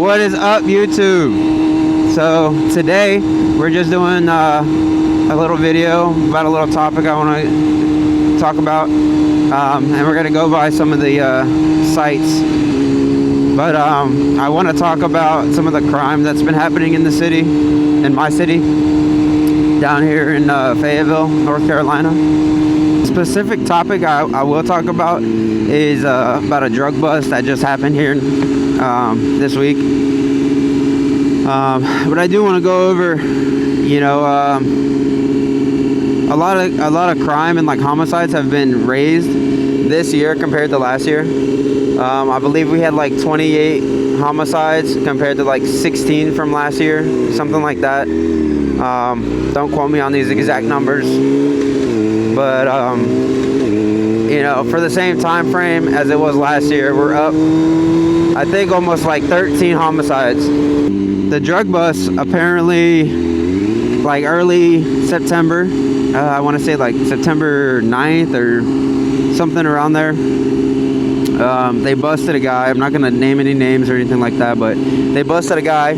What is up, YouTube? So today we're just doing a little video about a little topic I want to talk about, and we're gonna go by some of the sites. But I want to talk about some of the crime that's been happening in the city, in my city, down here in Fayetteville, North Carolina. Specific topic I will talk about is about a drug bust that just happened here this week. But I do want to go over, you know, a lot of crime and like homicides have been raised this year compared to last year. I believe we had like 28 homicides compared to like 16 from last year, something like that. Don't quote me on these exact numbers, but you know, for the same time frame as it was last year, we're up, I think, almost like 13 homicides. The drug bust apparently, like early September, I want to say like September 9th or something around there. They busted a guy. I'm not going to name any names or anything like that, but they busted a guy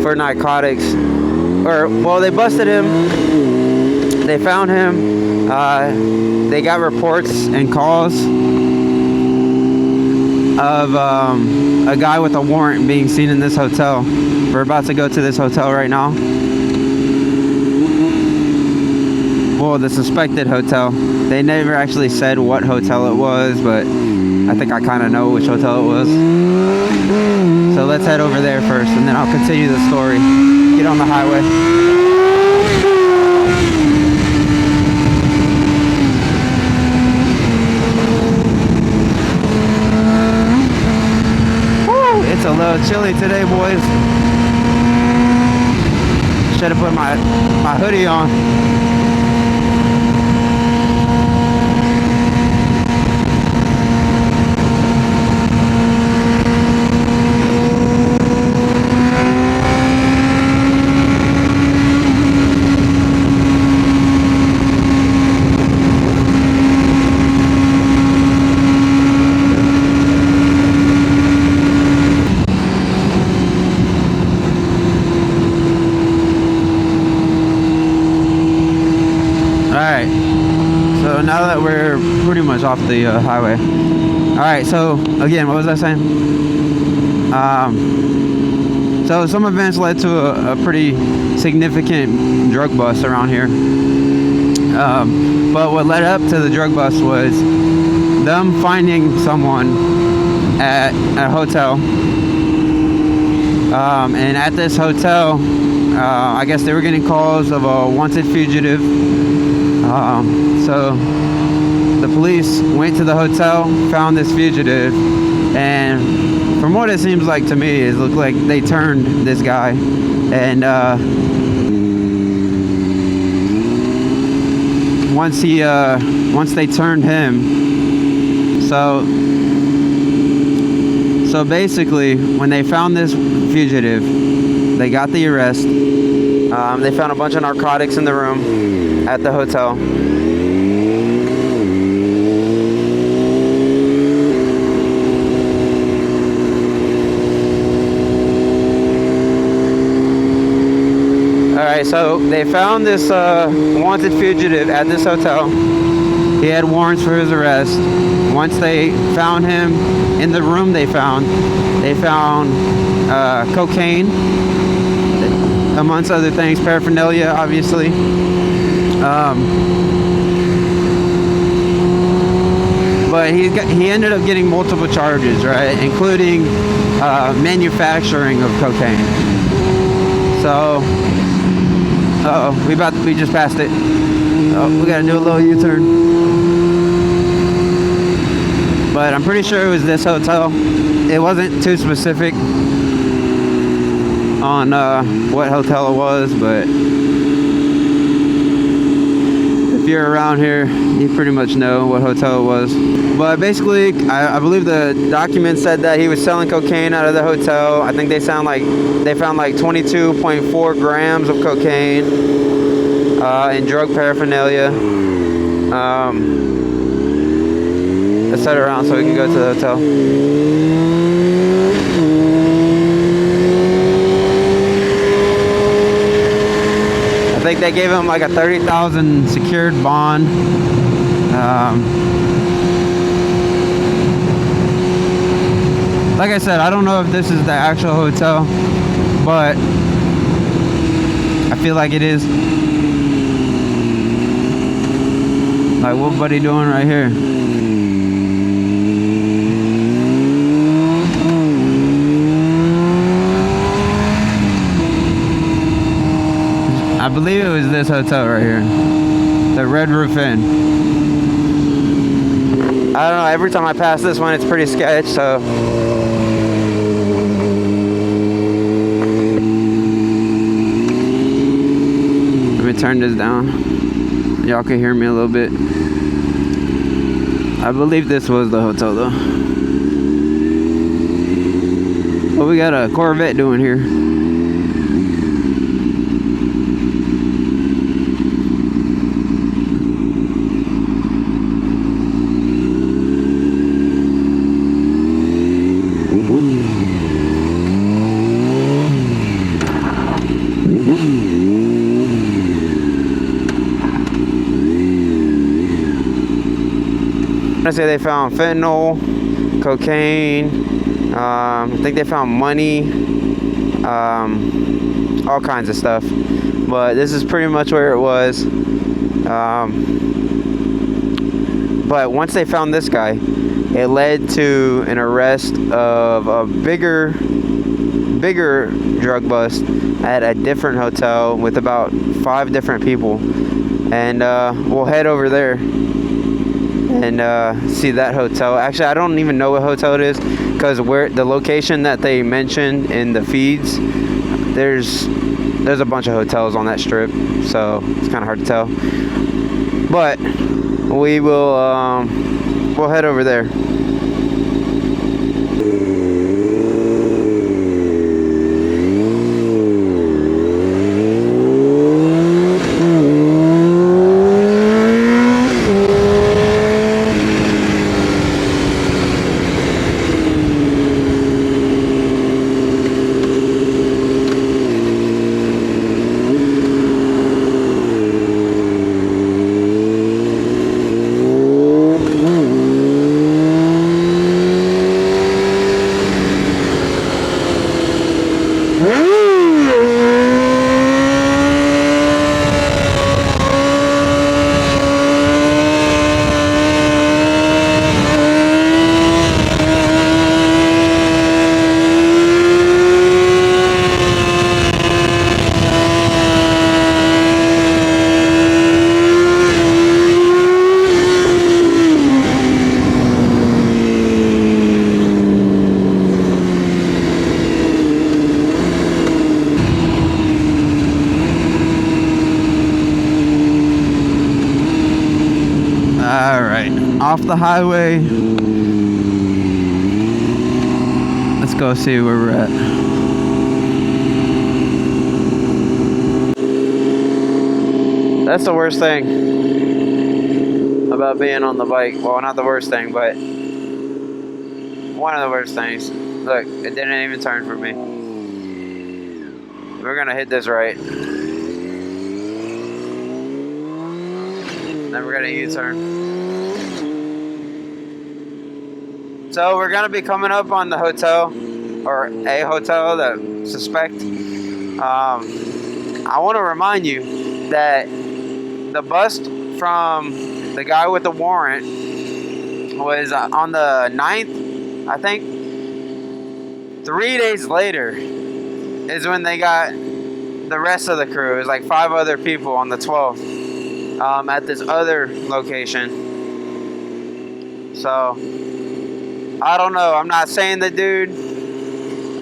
for narcotics. Well, they busted him. They found him. They got reports and calls of a guy with a warrant being seen in this hotel. We're about to go to this hotel right now. Well, the suspected hotel. They never actually said what hotel it was, but I think I kind of know which hotel it was. So let's head over there first, and then I'll continue the story. Get on the highway. It's a little chilly today, boys. Should have put my hoodie on. Now that we're pretty much off the highway. Alright, so again, what was I saying? So some events led to a pretty significant drug bust around here. But what led up to the drug bust was them finding someone at a hotel. And at this hotel, I guess they were getting calls of a wanted fugitive. So the police went to the hotel, found this fugitive, and from what it seems like to me, it looked like they turned this guy. And once they turned him, so basically when they found this fugitive, they got the arrest. They found a bunch of narcotics in the room at the hotel. Alright, so they found this wanted fugitive at this hotel. He had warrants for his arrest. Once they found him in the room, they found cocaine, amongst other things, paraphernalia, obviously. But he ended up getting multiple charges, right, including manufacturing of cocaine. So, we just passed it. We gotta do a little U-turn. But I'm pretty sure it was this hotel. It wasn't too specific on what hotel it was, but if you're around here, you pretty much know what hotel it was. But basically, I believe the document said that he was selling cocaine out of the hotel. I think they found like 22.4 grams of cocaine and drug paraphernalia. to set around so we can go to the hotel. I think they gave him like a 30,000 secured bond. Like I said, I don't know if this is the actual hotel, but I feel like it is. Like, what buddy doing right here? I believe it was this hotel right here, the Red Roof Inn. I don't know, every time I pass this one it's pretty sketch, so let me turn this down. Y'all can hear me a little bit. I believe this was the hotel though. What we got a Corvette doing here? I say they found fentanyl, cocaine, I think they found money, all kinds of stuff, but this is pretty much where it was. But once they found this guy, it led to an arrest of a bigger drug bust at a different hotel with about 5 different people, and we'll head over there and see that hotel. Actually, I don't even know what hotel it is, because where the location that they mentioned in the feeds, there's a bunch of hotels on that strip, so it's kind of hard to tell. But we will we'll head over there. Off the highway. Let's go see where we're at. That's the worst thing about being on the bike. Well, not the worst thing, but one of the worst things. Look, it didn't even turn for me. We're gonna hit this right. Then we're gonna U-turn. So we're gonna be coming up on the hotel, or a hotel that suspect. I want to remind you that the bust from the guy with the warrant was on the 9th, I think. 3 days later is when they got the rest of the crew. It was like 5 other people on the 12th at this other location. So I don't know. I'm not saying the dude, you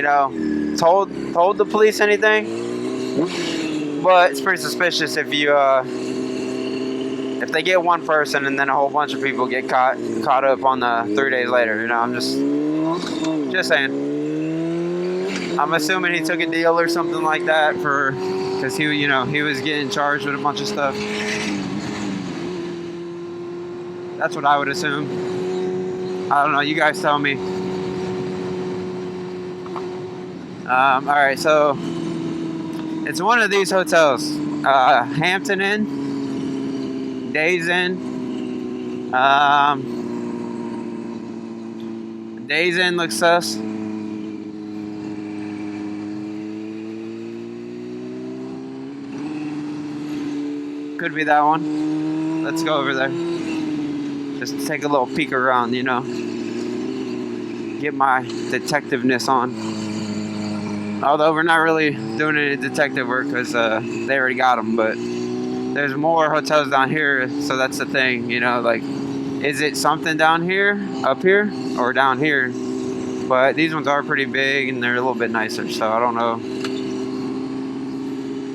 know, told the police anything, but it's pretty suspicious if you, if they get one person and then a whole bunch of people get caught up on the 3 days later. You know, I'm just saying. I'm assuming he took a deal or something like that because he, you know, he was getting charged with a bunch of stuff. That's what I would assume. I don't know. You guys tell me. All right, so it's one of these hotels. Hampton Inn, Days Inn. Days Inn looks sus. Could be that one. Let's go over there. Just take a little peek around, you know. Get my detectiveness on. Although we're not really doing any detective work because they already got them. But there's more hotels down here, so that's the thing, you know. Like, is it something down here, up here, or down here? But these ones are pretty big and they're a little bit nicer, so I don't know.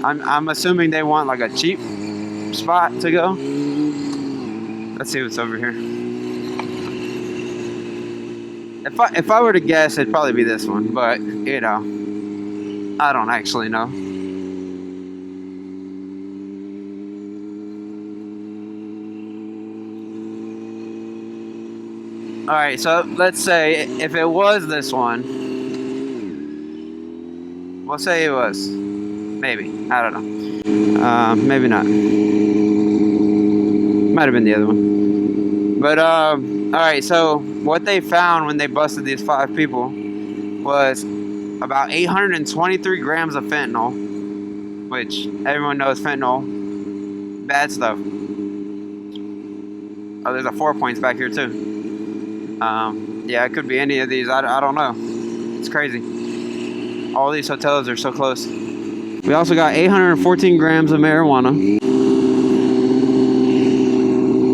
I'm assuming they want like a cheap spot to go. Let's see what's over here. If I were to guess, it'd probably be this one, but you know, I don't actually know. All right, so let's say if it was this one, we'll say it was. Maybe, I don't know. Maybe not. Might have been the other one. But all right, so what they found when they busted these 5 people was about 823 grams of fentanyl, which everyone knows fentanyl, bad stuff. Oh, there's a 4 points back here too. Yeah, it could be any of these. I don't know. It's crazy. All these hotels are so close. We also got 814 grams of marijuana,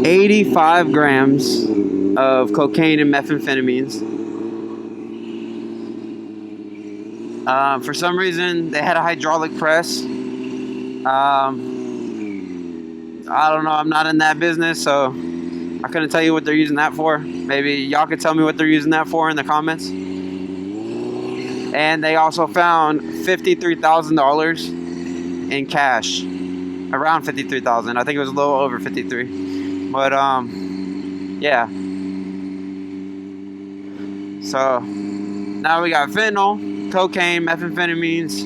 85 grams of cocaine and methamphetamines. For some reason, they had a hydraulic press. I don't know. I'm not in that business, so I couldn't tell you what they're using that for. Maybe y'all could tell me what they're using that for in the comments. And they also found $53,000 in cash. Around 53,000. I think it was a little over 53. But yeah. So now we got fentanyl, cocaine, methamphetamines,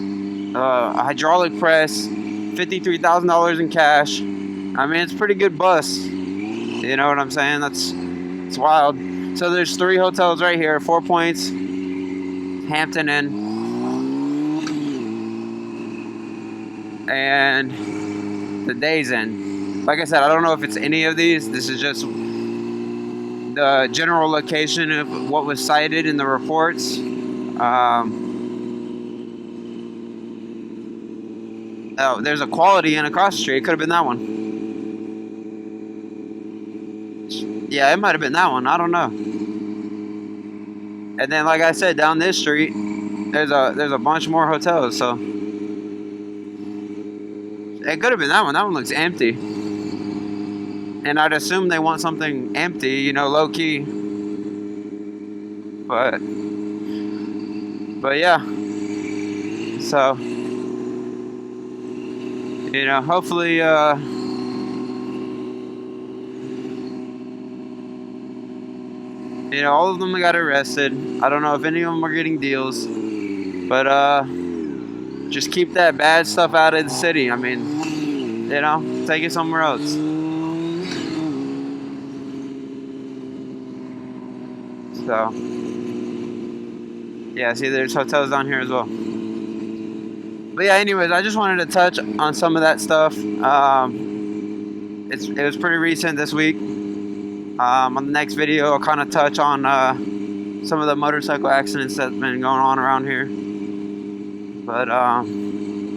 a hydraulic press, $53,000 in cash. I mean, it's a pretty good bust. You know what I'm saying? It's wild. So there's 3 hotels right here, 4 points, Hampton Inn, and the Days Inn. Like I said, I don't know if it's any of these. This is just the general location of what was cited in the reports. Oh, there's a Quality Inn across the street. It could have been that one. Yeah, it might have been that one. I don't know. And then, like I said, down this street, there's a bunch more hotels. So it could have been that one. That one looks empty. And I'd assume they want something empty, you know, low key. But yeah. So, you know, hopefully, you know, all of them got arrested. I don't know if any of them are getting deals, but just keep that bad stuff out of the city. I mean, you know, take it somewhere else. So, yeah, see, there's hotels down here as well. But yeah, anyways, I just wanted to touch on some of that stuff. It was pretty recent this week. On the next video, I'll kind of touch on some of the motorcycle accidents that's been going on around here. But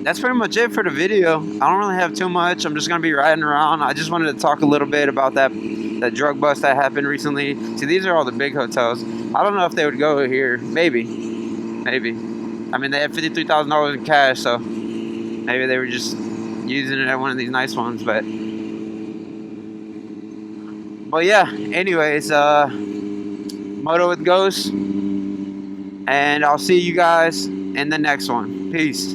that's pretty much it for the video. I don't really have too much. I'm just going to be riding around. I just wanted to talk a little bit about that drug bust that happened recently. See, these are all the big hotels. I don't know if they would go here. Maybe. I mean, they had $53,000 in cash, so maybe they were just using it at one of these nice ones. But yeah, anyways, Moto with Ghost, and I'll see you guys in the next one. Peace.